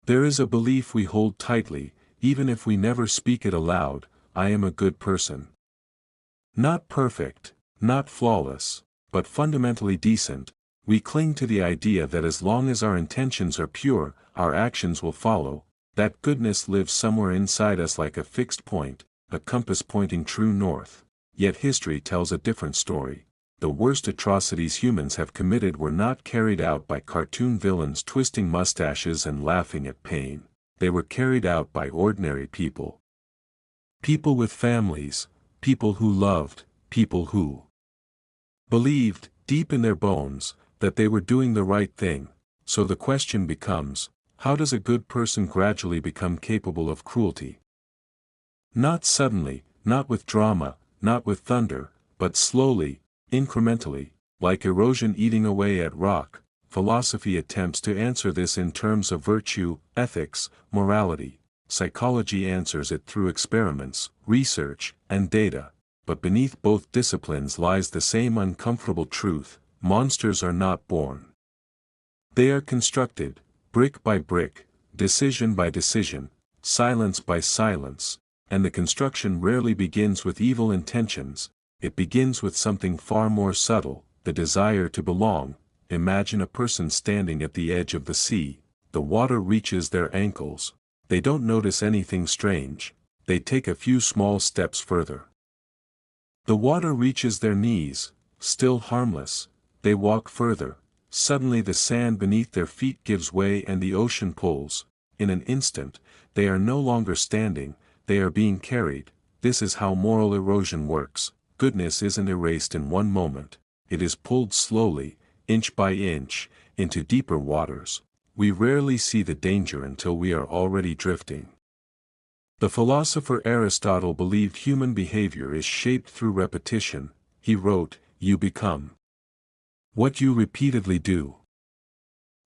There is a belief we hold tightly, even if we never speak it aloud: I am a good person. Not perfect, not flawless, but fundamentally decent. We cling to the idea that as long as our intentions are pure, our actions will follow, that goodness lives somewhere inside us like a fixed point, a compass pointing true north. Yet history tells a different story. The worst atrocities humans have committed were not carried out by cartoon villains twisting mustaches and laughing at pain. They were carried out by ordinary people. People with families, people who loved, people who believed, deep in their bones, that they were doing the right thing. So the question becomes, how does a good person gradually become capable of cruelty? Not suddenly, not with drama, not with thunder, but slowly, incrementally, like erosion eating away at rock. Philosophy attempts to answer this in terms of virtue, ethics, morality. Psychology answers it through experiments, research, and data. But beneath both disciplines lies the same uncomfortable truth: monsters are not born. They are constructed, brick by brick, decision by decision, silence by silence, and the construction rarely begins with evil intentions. It begins with something far more subtle, the desire to belong. Imagine a person standing at the edge of the sea. The water reaches their ankles. They don't notice anything strange. They take a few small steps further. The water reaches their knees, still harmless. They walk further. Suddenly the sand beneath their feet gives way and the ocean pulls. In an instant, they are no longer standing, they are being carried. This is how moral erosion works. Goodness isn't erased in one moment. It is pulled slowly, inch by inch, into deeper waters. We rarely see the danger until we are already drifting. The philosopher Aristotle believed human behavior is shaped through repetition. He wrote, "You become what you repeatedly do.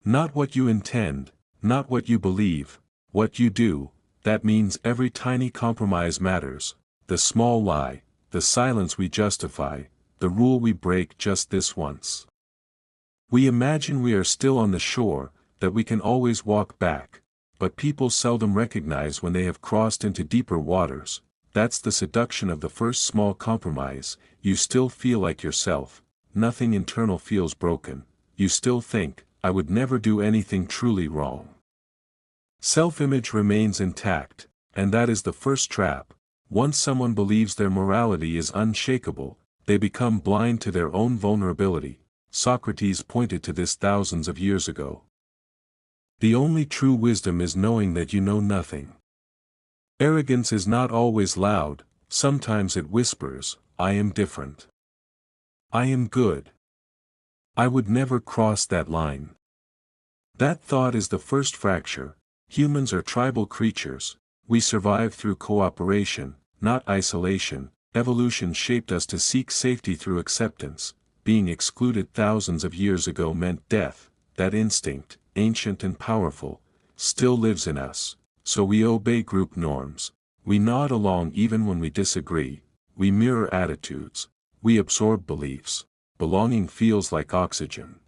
Not what you intend, not what you believe, what you do." That means every tiny compromise matters. The small lie, the silence we justify, the rule we break just this once. We imagine we are still on the shore, that we can always walk back, but people seldom recognize when they have crossed into deeper waters. That's the seduction of the first small compromise. You still feel like yourself, nothing internal feels broken. You still think, I would never do anything truly wrong. Self-image remains intact, and that is the first trap. Once someone believes their morality is unshakable, they become blind to their own vulnerability. Socrates pointed to this thousands of years ago. The only true wisdom is knowing that you know nothing. Arrogance is not always loud, sometimes it whispers, I am different. I am good. I would never cross that line. That thought is the first fracture. Humans are tribal creatures. We survive through cooperation, not isolation. Evolution shaped us to seek safety through acceptance. Being excluded thousands of years ago meant death. That instinct, ancient and powerful, still lives in us. So we obey group norms. We nod along even when we disagree. We mirror attitudes. We absorb beliefs. Belonging feels like oxygen.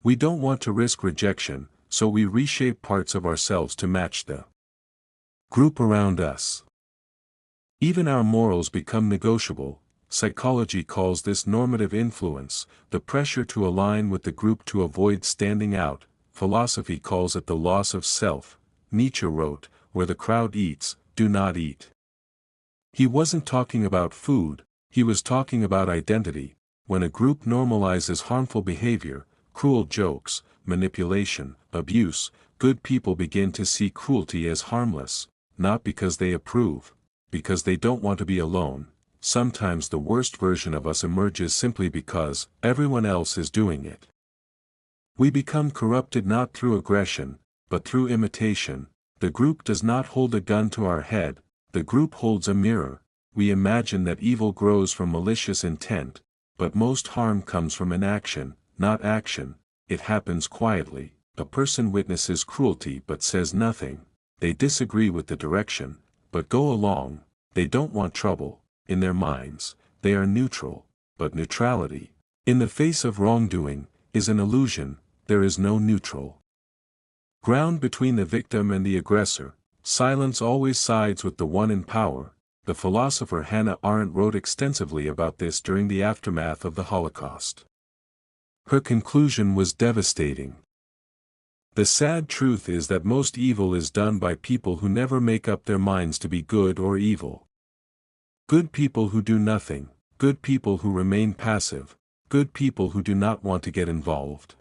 We don't want to risk rejection, so we reshape parts of ourselves to match the group around us. Even our morals become negotiable. Psychology calls this normative influence, the pressure to align with the group to avoid standing out. Philosophy calls it the loss of self. Nietzsche wrote, "Where the crowd eats, do not eat." He wasn't talking about food, he was talking about identity. When a group normalizes harmful behavior, cruel jokes, manipulation, abuse, good people begin to see cruelty as harmless, not because they approve, because they don't want to be alone. Sometimes the worst version of us emerges simply because everyone else is doing it. We become corrupted not through aggression, but through imitation. The group does not hold a gun to our head, the group holds a mirror. We imagine that evil grows from malicious intent, but most harm comes from inaction, not action. It happens quietly. A person witnesses cruelty but says nothing. They disagree with the direction, but go along. They don't want trouble. In their minds, they are neutral, but neutrality, in the face of wrongdoing, is an illusion. There is no neutral Ground between the victim and the aggressor, silence always sides with the one in power. The philosopher Hannah Arendt wrote extensively about this during the aftermath of the Holocaust. Her conclusion was devastating. The sad truth is that most evil is done by people who never make up their minds to be good or evil. Good people who do nothing, good people who remain passive, good people who do not want to get involved.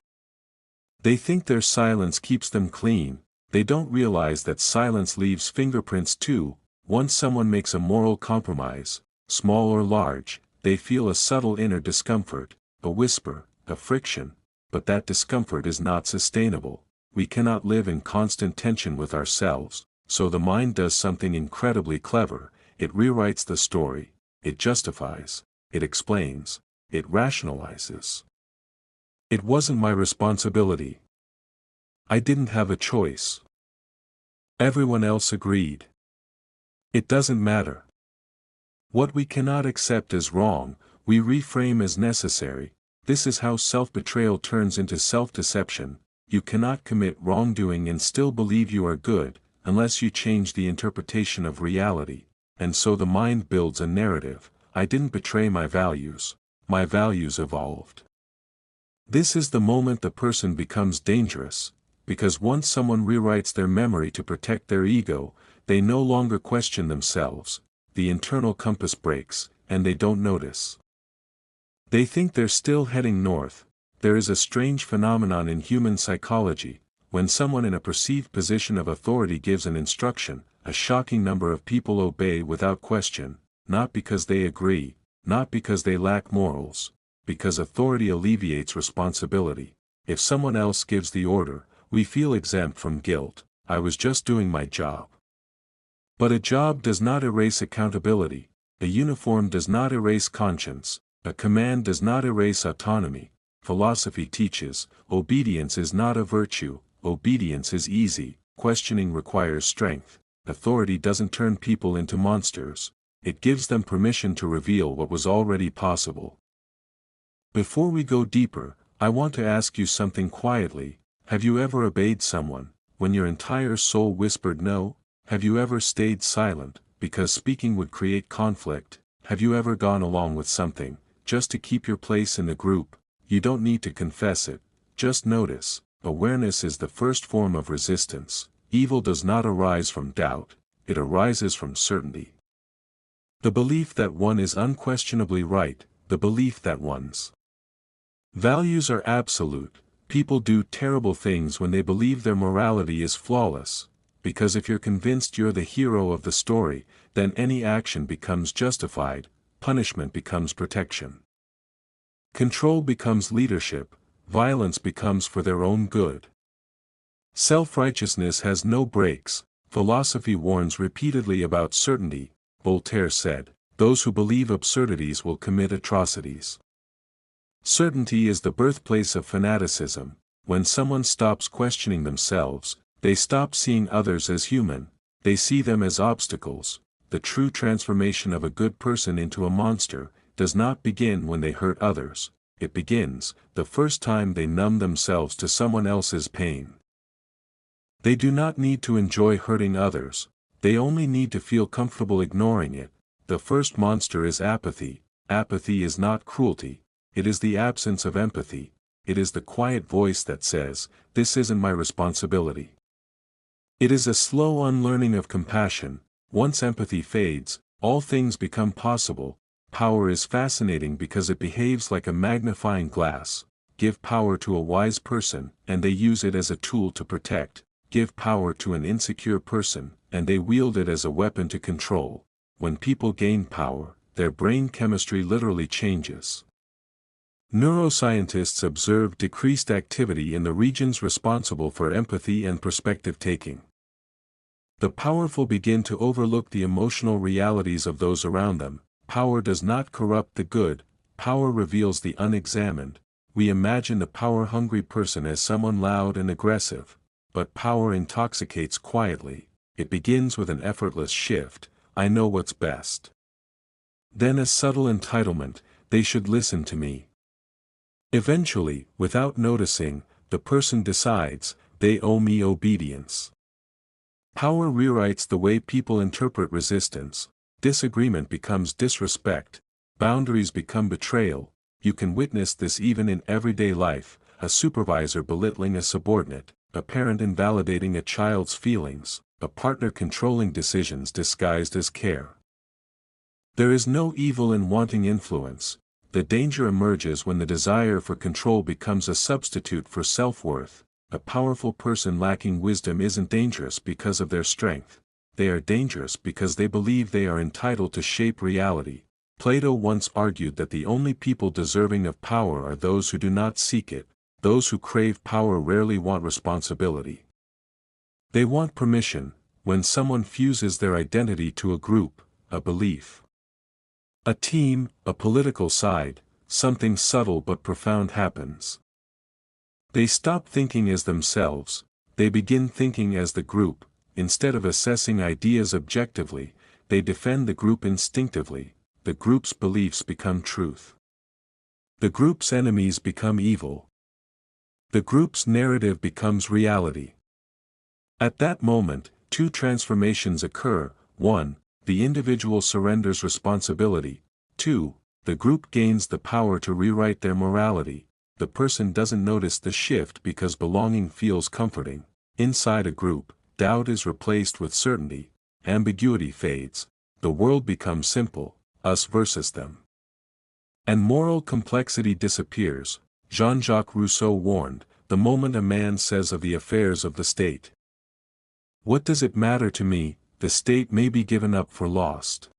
They think their silence keeps them clean. They don't realize that silence leaves fingerprints too. Once someone makes a moral compromise, small or large, they feel a subtle inner discomfort, a whisper, a friction, but that discomfort is not sustainable. We cannot live in constant tension with ourselves, so the mind does something incredibly clever. It rewrites the story, it justifies, it explains, it rationalizes. It wasn't my responsibility. I didn't have a choice. Everyone else agreed. It doesn't matter. What we cannot accept as wrong, we reframe as necessary. This is how self-betrayal turns into self-deception. You cannot commit wrongdoing and still believe you are good, unless you change the interpretation of reality. And so the mind builds a narrative. I didn't betray my values evolved. This is the moment the person becomes dangerous, because once someone rewrites their memory to protect their ego, they no longer question themselves, the internal compass breaks, and they don't notice. They think they're still heading north. There is a strange phenomenon in human psychology. When someone in a perceived position of authority gives an instruction, a shocking number of people obey without question, not because they agree, not because they lack morals, because authority alleviates responsibility. If someone else gives the order, we feel exempt from guilt. I was just doing my job. But a job does not erase accountability, a uniform does not erase conscience, a command does not erase autonomy. Philosophy teaches, obedience is not a virtue, obedience is easy, questioning requires strength. Authority doesn't turn people into monsters, it gives them permission to reveal what was already possible. Before we go deeper, I want to ask you something quietly. Have you ever obeyed someone, when your entire soul whispered no? Have you ever stayed silent, because speaking would create conflict? Have you ever gone along with something, just to keep your place in the group? You don't need to confess it, just notice. Awareness is the first form of resistance. Evil does not arise from doubt, it arises from certainty. The belief that one is unquestionably right, the belief that one's values are absolute. People do terrible things when they believe their morality is flawless, because if you're convinced you're the hero of the story, then any action becomes justified, punishment becomes protection. Control becomes leadership, violence becomes for their own good. Self-righteousness has no brakes. Philosophy warns repeatedly about certainty. Voltaire said, "Those who believe absurdities will commit atrocities." Certainty is the birthplace of fanaticism. When someone stops questioning themselves, they stop seeing others as human, they see them as obstacles. The true transformation of a good person into a monster does not begin when they hurt others, it begins the first time they numb themselves to someone else's pain. They do not need to enjoy hurting others, they only need to feel comfortable ignoring it. The first monster is apathy. Apathy is not cruelty. It is the absence of empathy. It is the quiet voice that says, "This isn't my responsibility." It is a slow unlearning of compassion. Once empathy fades, all things become possible. Power is fascinating because it behaves like a magnifying glass. Give power to a wise person, and they use it as a tool to protect. Give power to an insecure person, and they wield it as a weapon to control. When people gain power, their brain chemistry literally changes. Neuroscientists observe decreased activity in the regions responsible for empathy and perspective-taking. The powerful begin to overlook the emotional realities of those around them. Power does not corrupt the good, power reveals the unexamined. We imagine the power-hungry person as someone loud and aggressive, but power intoxicates quietly. It begins with an effortless shift, "I know what's best." Then a subtle entitlement, "They should listen to me." Eventually, without noticing, the person decides, they owe me obedience. Power rewrites the way people interpret resistance. Disagreement becomes disrespect, boundaries become betrayal. You can witness this even in everyday life, a supervisor belittling a subordinate, a parent invalidating a child's feelings, a partner controlling decisions disguised as care. There is no evil in wanting influence. The danger emerges when the desire for control becomes a substitute for self-worth. A powerful person lacking wisdom isn't dangerous because of their strength. They are dangerous because they believe they are entitled to shape reality. Plato once argued that the only people deserving of power are those who do not seek it. Those who crave power rarely want responsibility. They want permission, when someone fuses their identity to a group, a belief, a team, a political side, something subtle but profound happens. They stop thinking as themselves, they begin thinking as the group. Instead of assessing ideas objectively, they defend the group instinctively. The group's beliefs become truth. The group's enemies become evil. The group's narrative becomes reality. At that moment, two transformations occur. 1. The individual surrenders responsibility. 2. The group gains the power to rewrite their morality. The person doesn't notice the shift because belonging feels comforting. Inside a group, doubt is replaced with certainty, ambiguity fades, the world becomes simple, us versus them. And moral complexity disappears. Jean-Jacques Rousseau warned, the moment a man says of the affairs of the state, "What does it matter to me?" the state may be given up for lost.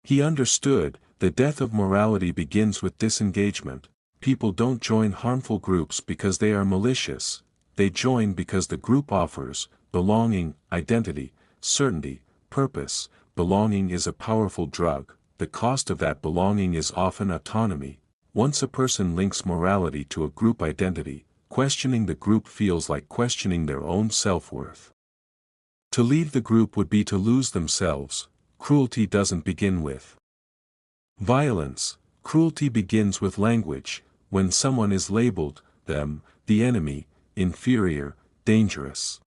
He understood, the death of morality begins with disengagement. People don't join harmful groups because they are malicious, they join because the group offers belonging, identity, certainty, purpose. Belonging is a powerful drug. The cost of that belonging is often autonomy. Once a person links morality to a group identity, questioning the group feels like questioning their own self-worth. To leave the group would be to lose themselves. Cruelty doesn't begin with violence. Cruelty begins with language. When someone is labeled, them, the enemy, inferior, dangerous,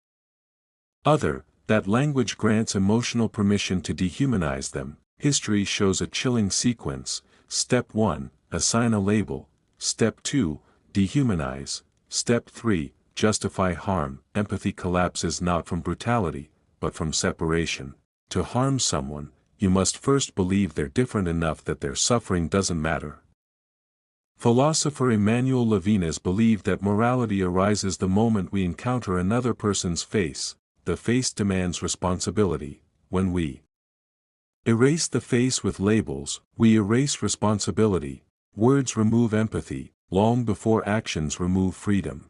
other, that language grants emotional permission to dehumanize them. History shows a chilling sequence. Step 1, assign a label. Step 2, dehumanize. Step 3, justify harm. Empathy collapses not from brutality, but from separation. To harm someone, you must first believe they're different enough that their suffering doesn't matter. Philosopher Emmanuel Levinas believed that morality arises the moment we encounter another person's face. The face demands responsibility. When we erase the face with labels, we erase responsibility. Words remove empathy, long before actions remove freedom.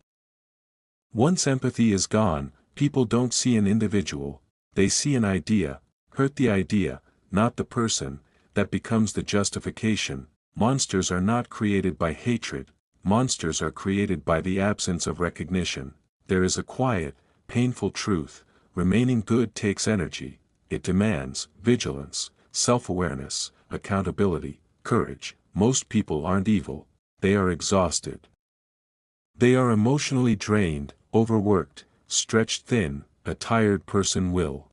Once empathy is gone, people don't see an individual, they see an idea. Hurt the idea, not the person. That becomes the justification. Monsters are not created by hatred, monsters are created by the absence of recognition. There is a quiet, painful truth. Remaining good takes energy. It demands vigilance, self-awareness, accountability, courage. Most people aren't evil, they are exhausted. They are emotionally drained, overworked, stretched thin. A tired person will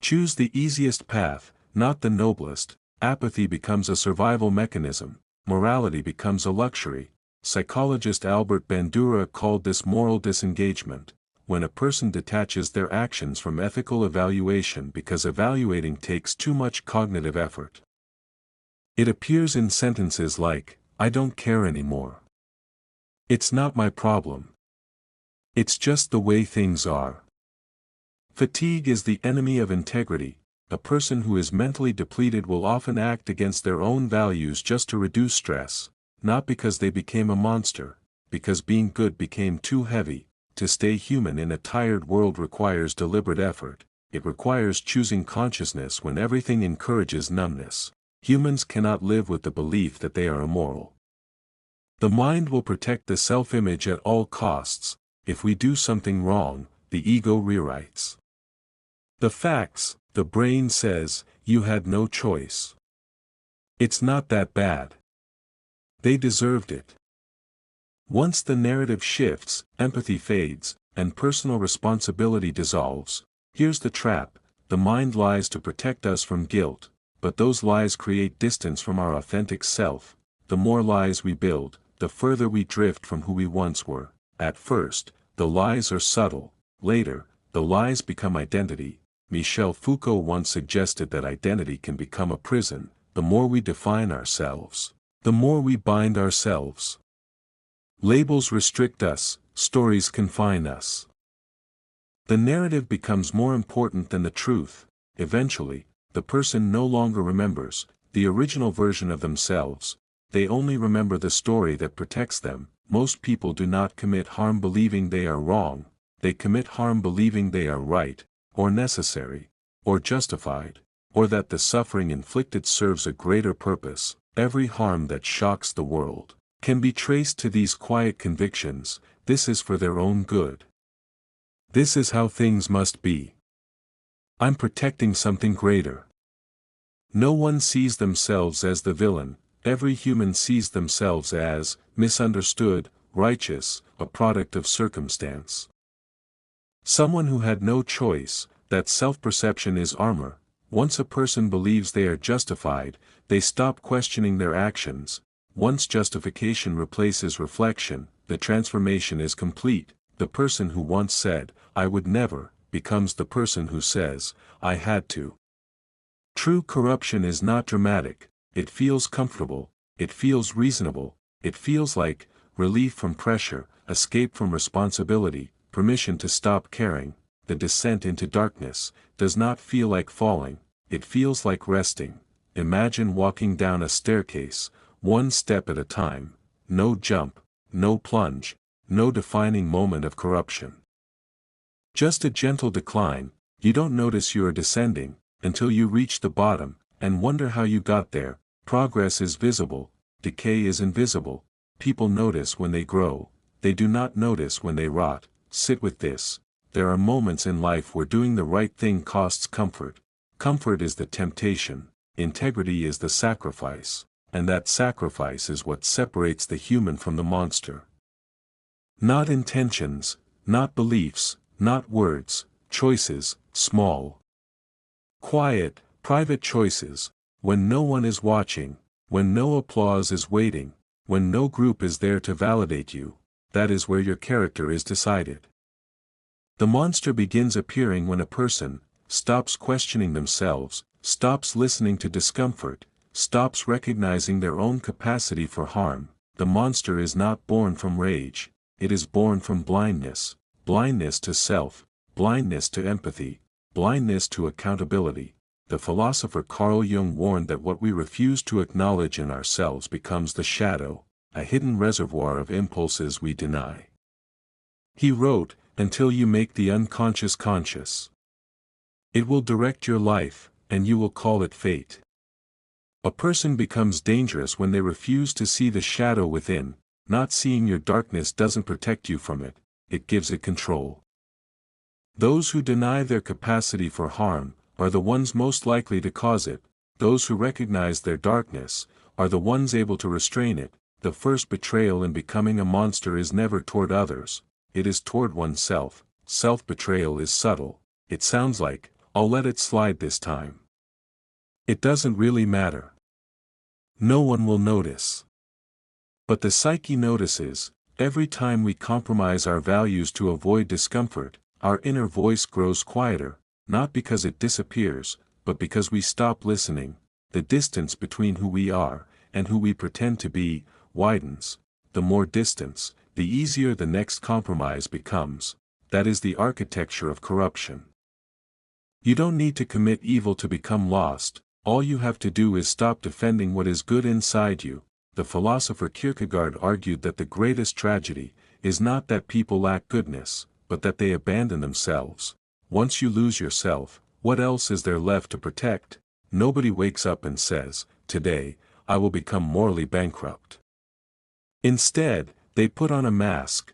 choose the easiest path, not the noblest. Apathy becomes a survival mechanism, morality becomes a luxury. Psychologist Albert Bandura called this moral disengagement, when a person detaches their actions from ethical evaluation because evaluating takes too much cognitive effort. It appears in sentences like, "I don't care anymore. It's not my problem. It's just the way things are." Fatigue is the enemy of integrity. A person who is mentally depleted will often act against their own values just to reduce stress, not because they became a monster, because being good became too heavy. To stay human in a tired world requires deliberate effort. It requires choosing consciousness when everything encourages numbness. Humans cannot live with the belief that they are immoral. The mind will protect the self-image at all costs. If we do something wrong, the ego rewrites the facts. The brain says, "You had no choice. It's not that bad. They deserved it." Once the narrative shifts, empathy fades. and personal responsibility dissolves. Here's the trap: the mind lies to protect us from guilt, but those lies create distance from our authentic self. The more lies we build, the further we drift from who we once were. At first, the lies are subtle; later, the lies become identity. Michel Foucault once suggested that identity can become a prison. The more we define ourselves, the more we bind ourselves. Labels restrict us, stories confine us. The narrative becomes more important than the truth. Eventually, the person no longer remembers the original version of themselves. They only remember the story that protects them. Most people do not commit harm believing they are wrong. They commit harm believing they are right, or necessary, or justified, or that the suffering inflicted serves a greater purpose. Every harm that shocks the world can be traced to these quiet convictions: this is for their own good. This is how things must be. I'm protecting something greater. No one sees themselves as the villain. Every human sees themselves as misunderstood, righteous, a product of circumstance. Someone who had no choice. That self-perception is armor. Once a person believes they are justified, they stop questioning their actions. Once justification replaces reflection, the transformation is complete. The person who once said, "I would never," becomes the person who says, "I had to." True corruption is not dramatic. It feels comfortable, it feels reasonable, it feels like relief from pressure, escape from responsibility, permission to stop caring. The descent into darkness does not feel like falling, it feels like resting. Imagine walking down a staircase, one step at a time. No jump, no plunge, no defining moment of corruption. Just a gentle decline. You don't notice you are descending until you reach the bottom, and wonder how you got there. Progress is visible, decay is invisible. People notice when they grow, they do not notice when they rot. Sit with this. There are moments in life where doing the right thing costs comfort. Comfort is the temptation, integrity is the sacrifice, and that sacrifice is what separates the human from the monster. Not intentions, not beliefs, not words, choices, small, quiet, private choices. When no one is watching, when no applause is waiting, when no group is there to validate you, that is where your character is decided. The monster begins appearing when a person stops questioning themselves, stops listening to discomfort, stops recognizing their own capacity for harm. The monster is not born from rage, it is born from blindness. Blindness to self, blindness to empathy, blindness to accountability. The philosopher Carl Jung warned that what we refuse to acknowledge in ourselves becomes the shadow, a hidden reservoir of impulses we deny. He wrote, "Until you make the unconscious conscious, it will direct your life, and you will call it fate." A person becomes dangerous when they refuse to see the shadow within. Not seeing your darkness doesn't protect you from it, it gives it control. Those who deny their capacity for harm are the ones most likely to cause it. Those who recognize their darkness are the ones able to restrain it. The first betrayal in becoming a monster is never toward others, it is toward oneself. Self-betrayal is subtle. It sounds like, "I'll let it slide this time." It doesn't really matter. No one will notice. But the psyche notices. Every time we compromise our values to avoid discomfort, our inner voice grows quieter, not because it disappears, but because we stop listening. The distance between who we are and who we pretend to be widens. The more distance, the easier the next compromise becomes. That is the architecture of corruption. You don't need to commit evil to become lost. All you have to do is stop defending what is good inside you. The philosopher Kierkegaard argued that the greatest tragedy is not that people lack goodness, but that they abandon themselves. Once you lose yourself, what else is there left to protect? Nobody wakes up and says, "Today, I will become morally bankrupt." Instead, they put on a mask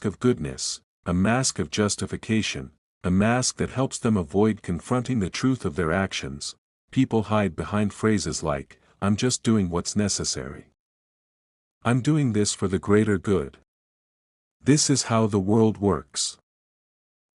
of goodness, a mask of justification, a mask that helps them avoid confronting the truth of their actions. People hide behind phrases like, "I'm just doing what's necessary. I'm doing this for the greater good." This is how the world works.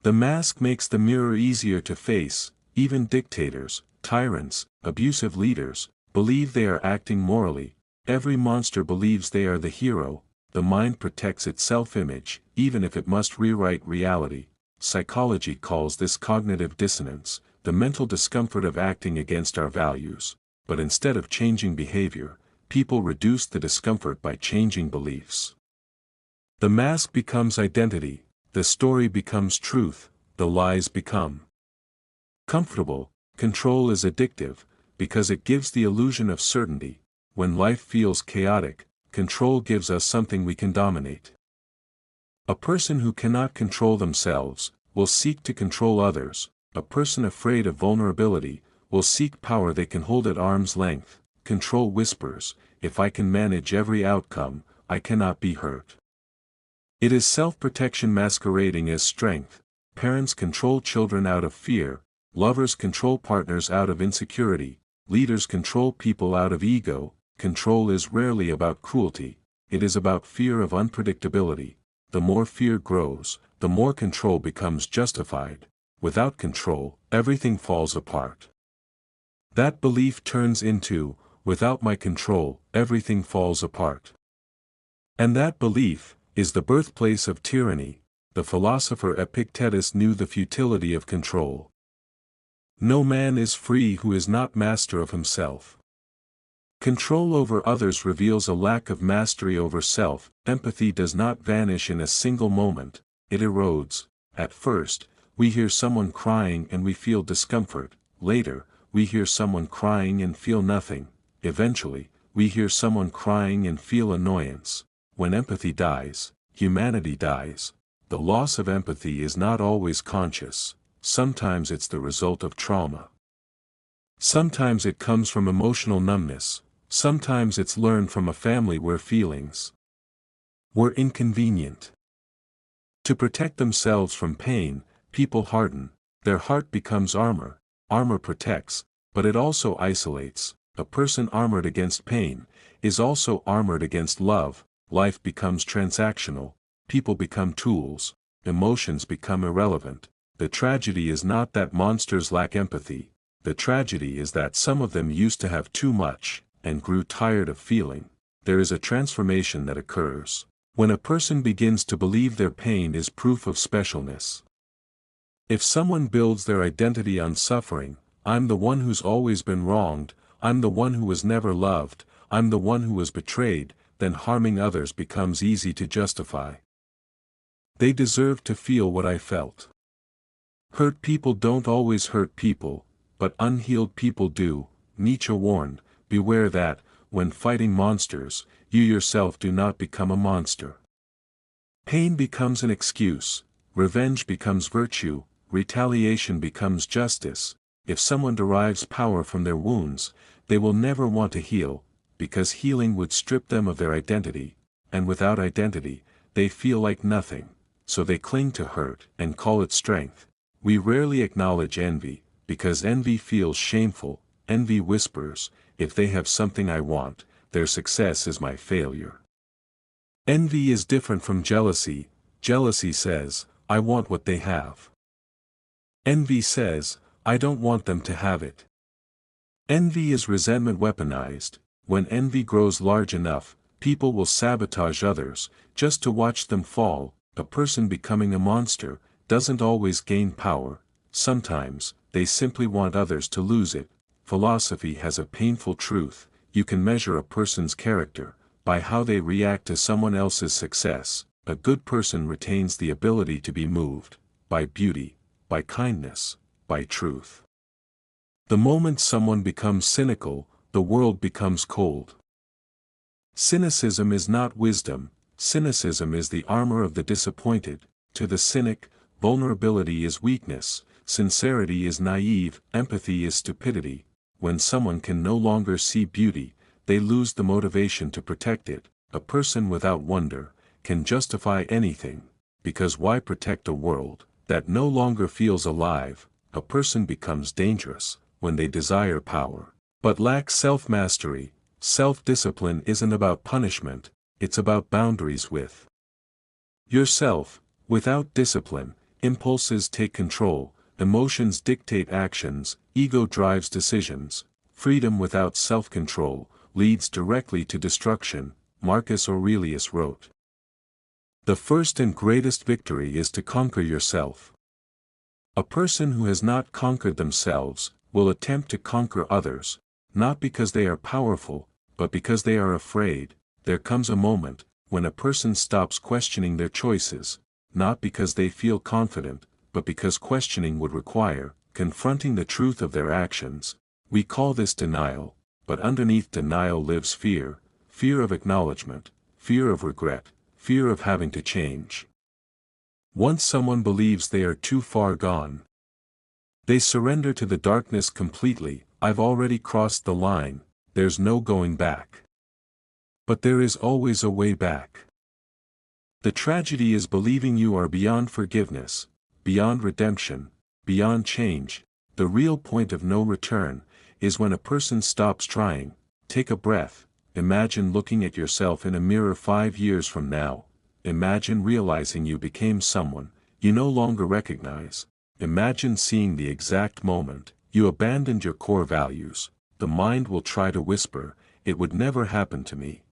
The mask makes the mirror easier to face. Even dictators, tyrants, abusive leaders, believe they are acting morally. Every monster believes they are the hero. The mind protects its self-image, even if it must rewrite reality. Psychology calls this cognitive dissonance, the mental discomfort of acting against our values. But instead of changing behavior, people reduce the discomfort by changing beliefs. The mask becomes identity, the story becomes truth, the lies become comfortable. Control is addictive, because it gives the illusion of certainty. When life feels chaotic, control gives us something we can dominate. A person who cannot control themselves will seek to control others. A person afraid of vulnerability will seek power they can hold at arm's length. Control whispers, if I can manage every outcome, I cannot be hurt. It is self-protection masquerading as strength. Parents control children out of fear, lovers control partners out of insecurity, leaders control people out of ego. Control is rarely about cruelty, it is about fear of unpredictability. The more fear grows, the more control becomes justified. Without control, everything falls apart. That belief turns into, without my control, everything falls apart. And that belief is the birthplace of tyranny. The philosopher Epictetus knew the futility of control. No man is free who is not master of himself. Control over others reveals a lack of mastery over self. Empathy does not vanish in a single moment, it erodes. At first, we hear someone crying and we feel discomfort. Later, we hear someone crying and feel nothing. Eventually, we hear someone crying and feel annoyance. When empathy dies, humanity dies. The loss of empathy is not always conscious. Sometimes it's the result of trauma. Sometimes it comes from emotional numbness. Sometimes it's learned from a family where feelings were inconvenient. To protect themselves from pain, people harden. Their heart becomes armor. Armor protects, but it also isolates. A person armored against pain is also armored against love. Life becomes transactional. People become tools. Emotions become irrelevant. The tragedy is not that monsters lack empathy. The tragedy is that some of them used to have too much, and grew tired of feeling. There is a transformation that occurs when a person begins to believe their pain is proof of specialness. If someone builds their identity on suffering, I'm the one who's always been wronged, I'm the one who was never loved, I'm the one who was betrayed, then harming others becomes easy to justify. They deserve to feel what I felt. Hurt people don't always hurt people, but unhealed people do. Nietzsche warned, beware that, when fighting monsters, you yourself do not become a monster. Pain becomes an excuse, revenge becomes virtue, retaliation becomes justice. If someone derives power from their wounds, they will never want to heal, because healing would strip them of their identity, and without identity, they feel like nothing, so they cling to hurt and call it strength. We rarely acknowledge envy, because envy feels shameful. Envy whispers, if they have something I want, their success is my failure. Envy is different from jealousy. Jealousy says, I want what they have. Envy says, I don't want them to have it. Envy is resentment weaponized. When envy grows large enough, people will sabotage others, just to watch them fall. A person becoming a monster doesn't always gain power. Sometimes, they simply want others to lose it. Philosophy has a painful truth: you can measure a person's character by how they react to someone else's success. A good person retains the ability to be moved by beauty, by kindness, by truth. The moment someone becomes cynical, the world becomes cold. Cynicism is not wisdom. Cynicism is the armor of the disappointed. To the cynic, vulnerability is weakness, sincerity is naive, empathy is stupidity. When someone can no longer see beauty, they lose the motivation to protect it. A person without wonder can justify anything, because why protect a world that no longer feels alive? A person becomes dangerous when they desire power, but lack self-mastery. Self-discipline isn't about punishment, it's about boundaries with yourself. Without discipline, Impulses take control, emotions dictate actions, ego drives decisions. Freedom without self-control leads directly to destruction, Marcus Aurelius wrote. The first and greatest victory is to conquer yourself. A person who has not conquered themselves will attempt to conquer others, not because they are powerful, but because they are afraid. There comes a moment when a person stops questioning their choices, not because they feel confident, but because questioning would require confronting the truth of their actions. We call this denial, but underneath denial lives fear, fear of acknowledgement, fear of regret, fear of having to change. Once someone believes they are too far gone, they surrender to the darkness completely. I've already crossed the line, there's no going back. But there is always a way back. The tragedy is believing you are beyond forgiveness, beyond redemption, beyond change. The real point of no return is when a person stops trying. Take a breath. Imagine looking at yourself in a mirror 5 years from now. Imagine realizing you became someone you no longer recognize. Imagine seeing the exact moment you abandoned your core values. The mind will try to whisper, "It would never happen to me."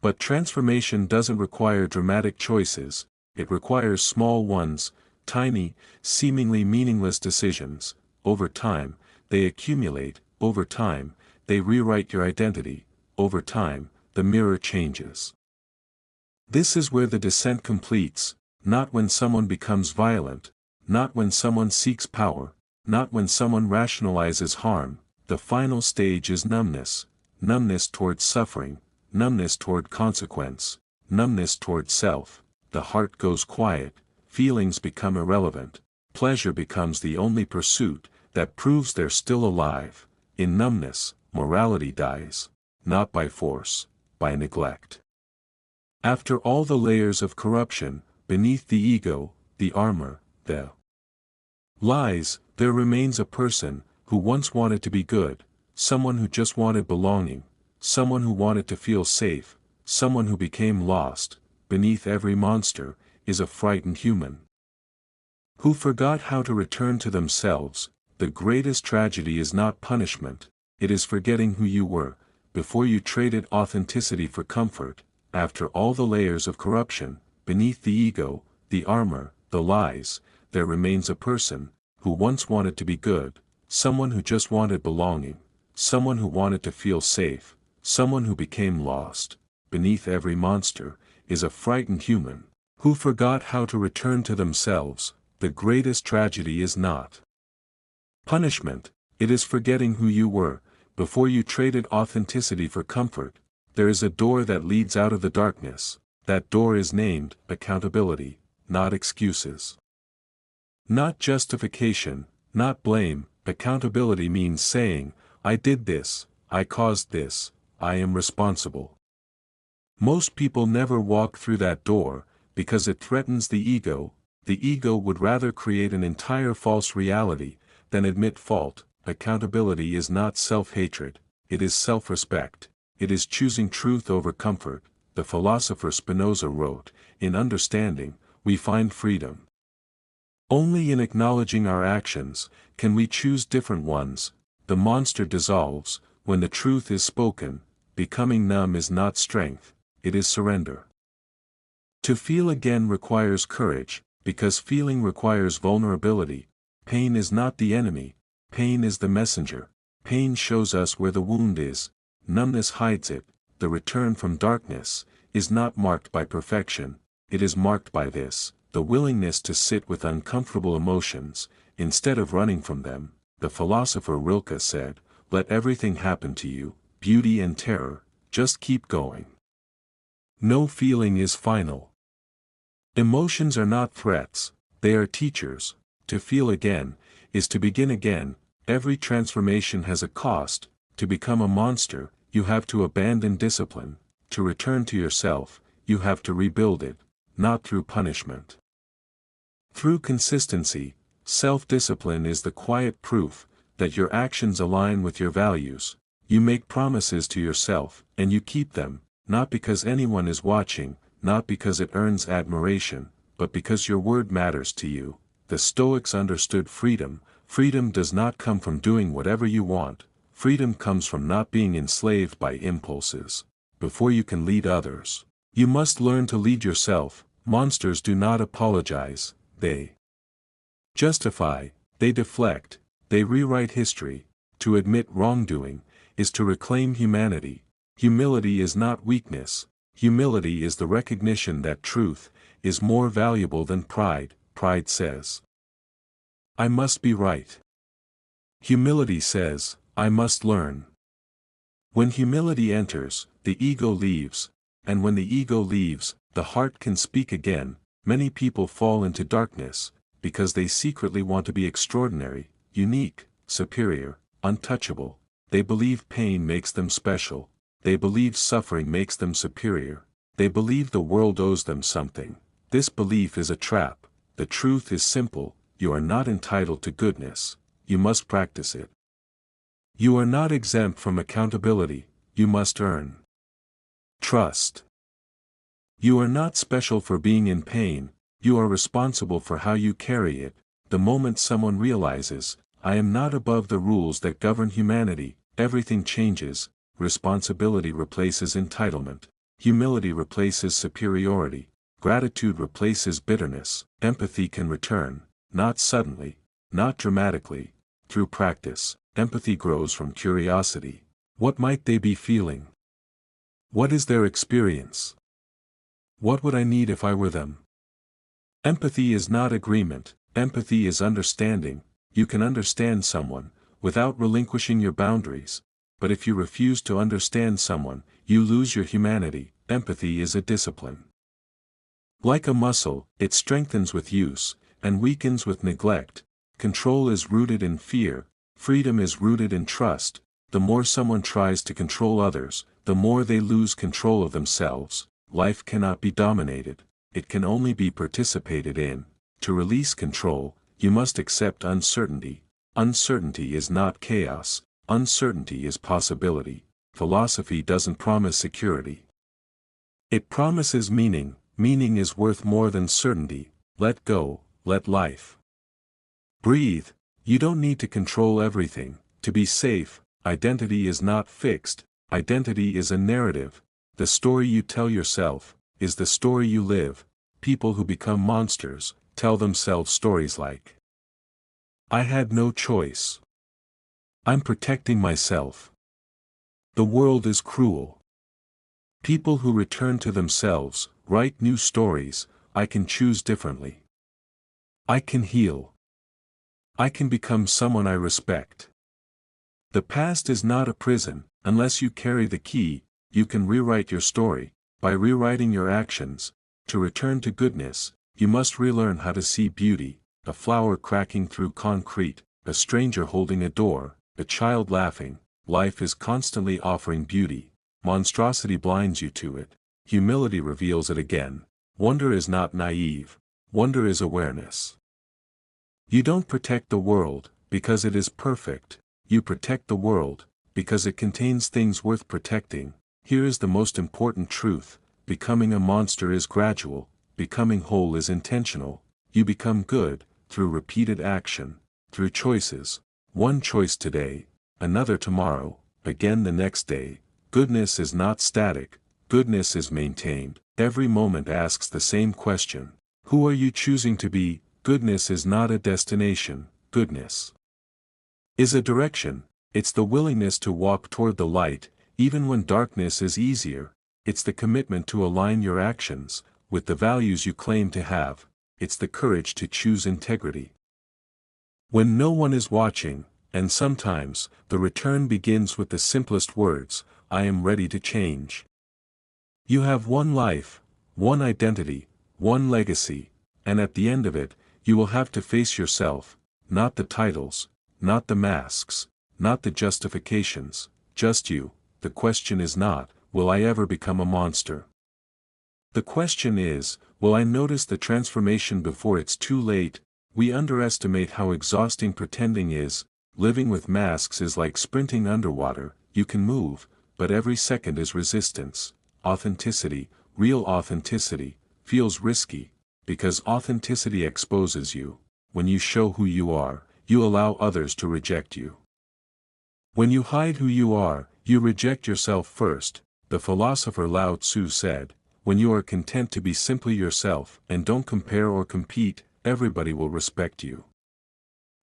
But transformation doesn't require dramatic choices, it requires small ones, tiny, seemingly meaningless decisions. Over time, they accumulate. Over time, they rewrite your identity. Over time, the mirror changes. This is where the descent completes, not when someone becomes violent, not when someone seeks power, not when someone rationalizes harm. The final stage is numbness, numbness toward suffering, numbness toward consequence, numbness toward self. The heart goes quiet, feelings become irrelevant, pleasure becomes the only pursuit that proves they're still alive. In numbness, morality dies, not by force, by neglect. After all the layers of corruption, beneath the ego, the armor, the lies, there remains a person who once wanted to be good, someone who just wanted belonging, someone who wanted to feel safe, someone who became lost. Beneath every monster is a frightened human who forgot how to return to themselves. The greatest tragedy is not punishment, it is forgetting who you were before you traded authenticity for comfort. After all the layers of corruption, beneath the ego, the armor, the lies, there remains a person who once wanted to be good, someone who just wanted belonging, someone who wanted to feel safe, someone who became lost. Beneath every monster is a frightened human who forgot how to return to themselves. The greatest tragedy is not punishment, it is forgetting who you were before you traded authenticity for comfort. There is a door that leads out of the darkness. That door is named accountability, not excuses, not justification, not blame. Accountability means saying, I did this, I caused this, I am responsible. Most people never walk through that door, because it threatens the ego. The ego would rather create an entire false reality than admit fault. Accountability is not self-hatred, it is self-respect. It is choosing truth over comfort. The philosopher Spinoza wrote, in understanding, we find freedom. Only in acknowledging our actions can we choose different ones. The monster dissolves when the truth is spoken. Becoming numb is not strength, it is surrender. To feel again requires courage, because feeling requires vulnerability. Pain is not the enemy, pain is the messenger. Pain shows us where the wound is. Numbness hides it. The return from darkness is not marked by perfection, it is marked by this, the willingness to sit with uncomfortable emotions, instead of running from them. The philosopher Rilke said, let everything happen to you, beauty and terror, just keep going. No feeling is final. Emotions are not threats, they are teachers. To feel again is to begin again. Every transformation has a cost. To become a monster, you have to abandon discipline. To return to yourself, you have to rebuild it, not through punishment. Through consistency. Self-discipline is the quiet proof that your actions align with your values. You make promises to yourself, and you keep them, not because anyone is watching, not because it earns admiration, but because your word matters to you. The Stoics understood freedom. Freedom does not come from doing whatever you want. Freedom comes from not being enslaved by impulses. Before you can lead others, you must learn to lead yourself. Monsters do not apologize, they justify, they deflect, they rewrite history. To admit wrongdoing is to reclaim humanity. Humility is not weakness. Humility is the recognition that truth is more valuable than pride. Pride says, I must be right. Humility says, I must learn. When humility enters, the ego leaves, and when the ego leaves, the heart can speak again. Many people fall into darkness, because they secretly want to be extraordinary, unique, superior, untouchable. They believe pain makes them special. They believe suffering makes them superior. They believe the world owes them something. This belief is a trap. The truth is simple, you are not entitled to goodness. You must practice it. You are not exempt from accountability, you must earn trust. You are not special for being in pain, you are responsible for how you carry it. The moment someone realizes, I am not above the rules that govern humanity, everything changes. Responsibility replaces entitlement. Humility replaces superiority. Gratitude replaces bitterness. Empathy can return, not suddenly, not dramatically, through practice. Empathy grows from curiosity. What might they be feeling? What is their experience? What would I need if I were them? Empathy is not agreement, empathy is understanding. You can understand someone, without relinquishing your boundaries, but if you refuse to understand someone, you lose your humanity. Empathy is a discipline. Like a muscle, it strengthens with use, and weakens with neglect. Control is rooted in fear, freedom is rooted in trust. The more someone tries to control others, the more they lose control of themselves. Life cannot be dominated, it can only be participated in. To release control, you must accept uncertainty. Uncertainty is not chaos, uncertainty is possibility. Philosophy doesn't promise security. It promises meaning. Meaning is worth more than certainty. Let go, let life breathe. You don't need to control everything. To be safe, identity is not fixed, identity is a narrative. The story you tell yourself is the story you live. People who become monsters tell themselves stories like, I had no choice. I'm protecting myself. The world is cruel. People who return to themselves write new stories. I can choose differently. I can heal. I can become someone I respect. The past is not a prison. Unless you carry the key, you can rewrite your story. By rewriting your actions, to return to goodness, you must relearn how to see beauty. A flower cracking through concrete, a stranger holding a door, a child laughing. Life is constantly offering beauty. Monstrosity blinds you to it. Humility reveals it again. Wonder is not naive. Wonder is awareness. You don't protect the world, because it is perfect. You protect the world, because it contains things worth protecting. Here is the most important truth. Becoming a monster is gradual. Becoming whole is intentional. You become good, through repeated action, through choices. One choice today, another tomorrow, again the next day. Goodness is not static. Goodness is maintained. Every moment asks the same question. Who are you choosing to be? Goodness is not a destination. Goodness is a direction. It's the willingness to walk toward the light, even when darkness is easier. It's the commitment to align your actions with the values you claim to have. It's the courage to choose integrity when no one is watching, and sometimes, the return begins with the simplest words, I am ready to change. You have one life, one identity, one legacy, and at the end of it, you will have to face yourself, not the titles, not the masks, not the justifications, just you. The question is not, will I ever become a monster? The question is, will I notice the transformation before it's too late? We underestimate how exhausting pretending is. Living with masks is like sprinting underwater. You can move, but every second is resistance. Authenticity, real authenticity, feels risky. because authenticity exposes you. When you show who you are, you allow others to reject you. When you hide who you are, you reject yourself first. The philosopher Lao Tzu said, "When you are content to be simply yourself and don't compare or compete, everybody will respect you."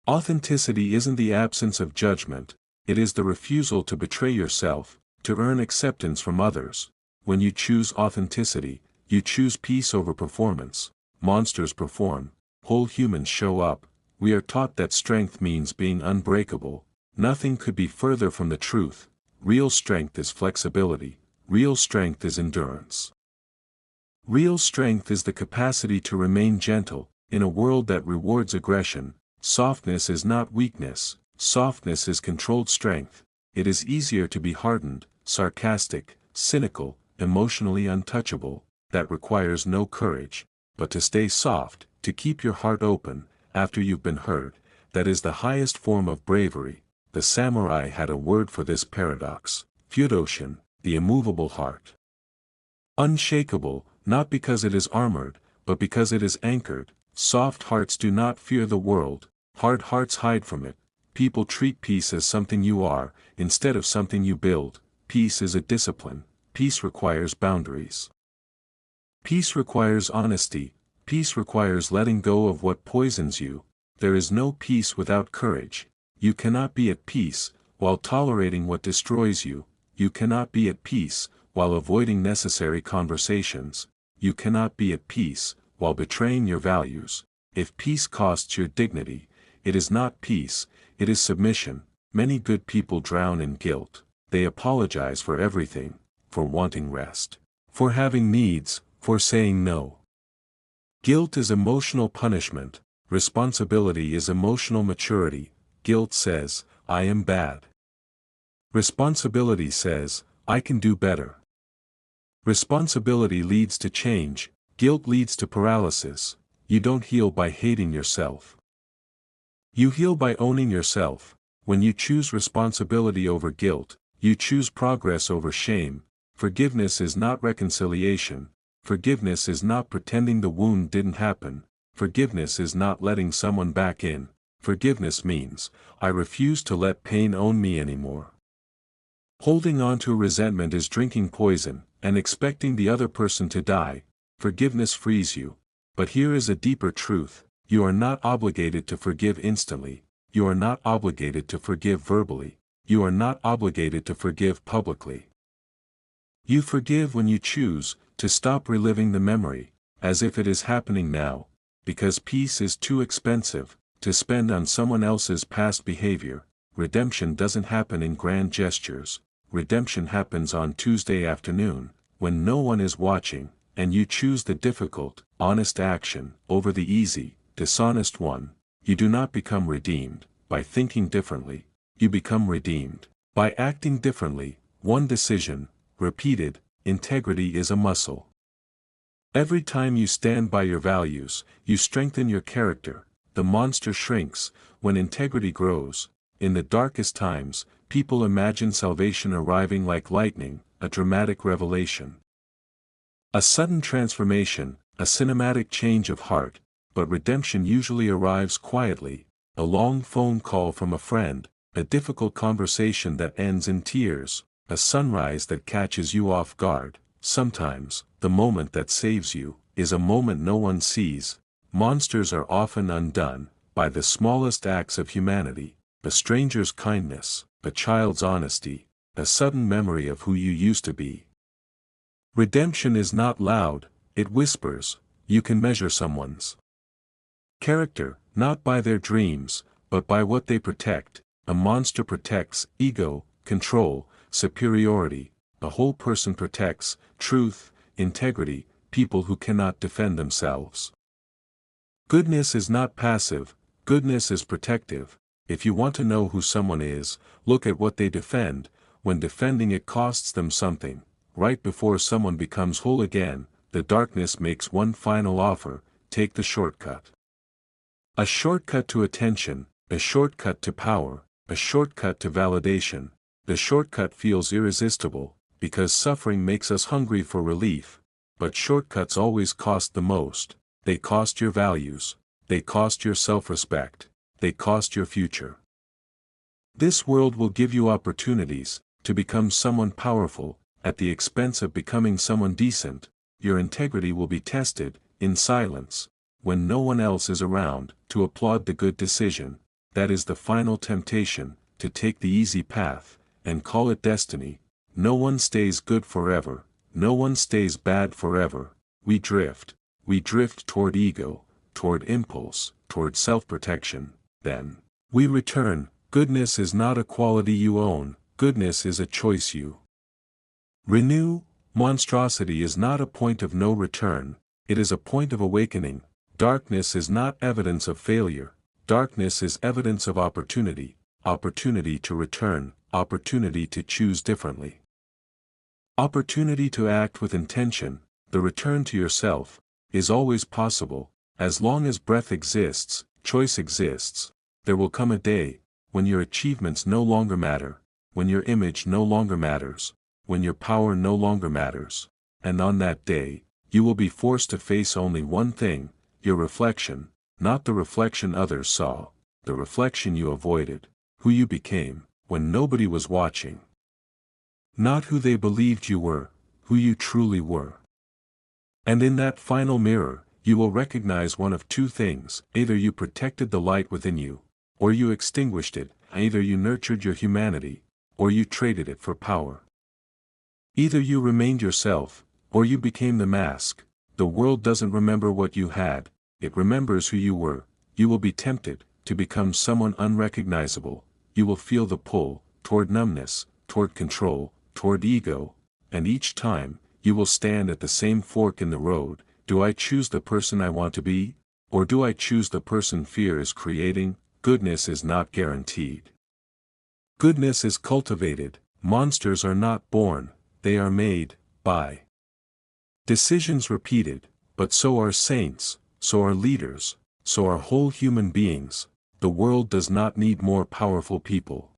Authenticity isn't the absence of judgment, it is the refusal to betray yourself, to earn acceptance from others. When you choose authenticity, you choose peace over performance. Monsters perform, whole humans show up. We are taught that strength means being unbreakable. Nothing could be further from the truth. Real strength is flexibility. Real strength is endurance. Real strength is the capacity to remain gentle, in a world that rewards aggression. Softness is not weakness, softness is controlled strength. It is easier to be hardened, sarcastic, cynical, emotionally untouchable. That requires no courage. But to stay soft, to keep your heart open, after you've been hurt, that is the highest form of bravery. The samurai had a word for this paradox: Fudoshin, the immovable heart. Unshakable, not because it is armored, but because it is anchored. Soft hearts do not fear the world, hard hearts hide from it. People treat peace as something you are, instead of something you build. Peace is a discipline. Peace requires boundaries. Peace requires honesty. Peace requires letting go of what poisons you. There is no peace without courage. You cannot be at peace while tolerating what destroys you. You cannot be at peace while avoiding necessary conversations. You cannot be at peace while betraying your values. If peace costs your dignity, it is not peace, it is submission. Many good people drown in guilt. They apologize for everything, for wanting rest, for having needs, for saying no. Guilt is emotional punishment. Responsibility is emotional maturity. Guilt says, "I am bad." Responsibility says, "I can do better." Responsibility leads to change. Guilt leads to paralysis. You don't heal by hating yourself. You heal by owning yourself. When you choose responsibility over guilt, you choose progress over shame. Forgiveness is not reconciliation. Forgiveness is not pretending the wound didn't happen. Forgiveness is not letting someone back in. Forgiveness means, I refuse to let pain own me anymore. Holding on to resentment is drinking poison, and expecting the other person to die. Forgiveness frees you. But here is a deeper truth: you are not obligated to forgive instantly. You are not obligated to forgive verbally. You are not obligated to forgive publicly. You forgive when you choose to stop reliving the memory, as if it is happening now, because peace is too expensive to spend on someone else's past behavior. Redemption doesn't happen in grand gestures. Redemption happens on Tuesday afternoon, when no one is watching, and you choose the difficult, honest action over the easy, dishonest one. You do not become redeemed by thinking differently. You become redeemed by acting differently. One decision, repeated. Integrity is a muscle. Every time you stand by your values, you strengthen your character. The monster shrinks when integrity grows. In the darkest times, people imagine salvation arriving like lightning, a dramatic revelation. A sudden transformation, a cinematic change of heart. But redemption usually arrives quietly. A long phone call from a friend, a difficult conversation that ends in tears, a sunrise that catches you off guard. Sometimes, the moment that saves you is a moment no one sees. Monsters are often undone by the smallest acts of humanity: a stranger's kindness, a child's honesty, a sudden memory of who you used to be. Redemption is not loud, it whispers. You can measure someone's character, not by their dreams, but by what they protect. A monster protects ego, control, superiority. A whole person protects truth, integrity, people who cannot defend themselves. Goodness is not passive, goodness is protective. If you want to know who someone is, look at what they defend. When defending it costs them something. Right before someone becomes whole again, the darkness makes one final offer: take the shortcut. A shortcut to attention, a shortcut to power, a shortcut to validation. The shortcut feels irresistible, because suffering makes us hungry for relief. But shortcuts always cost the most. they cost your values, they cost your self-respect, they cost your future. This world will give you opportunities to become someone powerful, at the expense of becoming someone decent. Your integrity will be tested, in silence, when no one else is around to applaud the good decision. That is the final temptation, to take the easy path, and call it destiny. No one stays good forever, no one stays bad forever. We drift toward ego, toward impulse, toward self-protection, then we return. Goodness is not a quality you own, goodness is a choice you renew. Monstrosity is not a point of no return, it is a point of awakening. Darkness is not evidence of failure, darkness is evidence of opportunity, opportunity to return, opportunity to choose differently. Opportunity to act with intention. The return to yourself is always possible, as long as breath exists, choice exists. There will come a day when your achievements no longer matter, when your image no longer matters, when your power no longer matters, and on that day, you will be forced to face only one thing, your reflection, not the reflection others saw, the reflection you avoided, who you became, when nobody was watching. Not who they believed you were, who you truly were. And in that final mirror, you will recognize one of two things: either you protected the light within you, or you extinguished it. Either you nurtured your humanity, or you traded it for power. Either you remained yourself, or you became the mask. The world doesn't remember what you had, it remembers who you were. You will be tempted to become someone unrecognizable. You will feel the pull toward numbness, toward control, toward ego, and each time, you will stand at the same fork in the road. Do I choose the person I want to be, or do I choose the person fear is creating? Goodness is not guaranteed. Goodness is cultivated. Monsters are not born, they are made by decisions repeated. But so are saints, so are leaders, so are whole human beings. The world does not need more powerful people.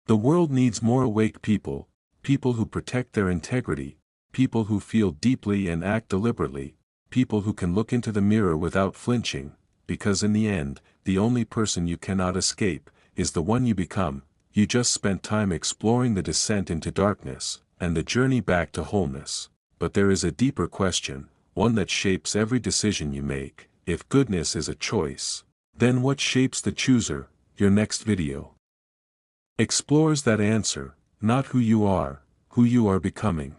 The world needs more awake people, people who protect their integrity, people who feel deeply and act deliberately, people who can look into the mirror without flinching, because in the end, the only person you cannot escape is the one you become. You just spent time exploring the descent into darkness, and the journey back to wholeness. But there is a deeper question, one that shapes every decision you make. If goodness is a choice, then what shapes the chooser? Your next video explores that answer, not who you are becoming.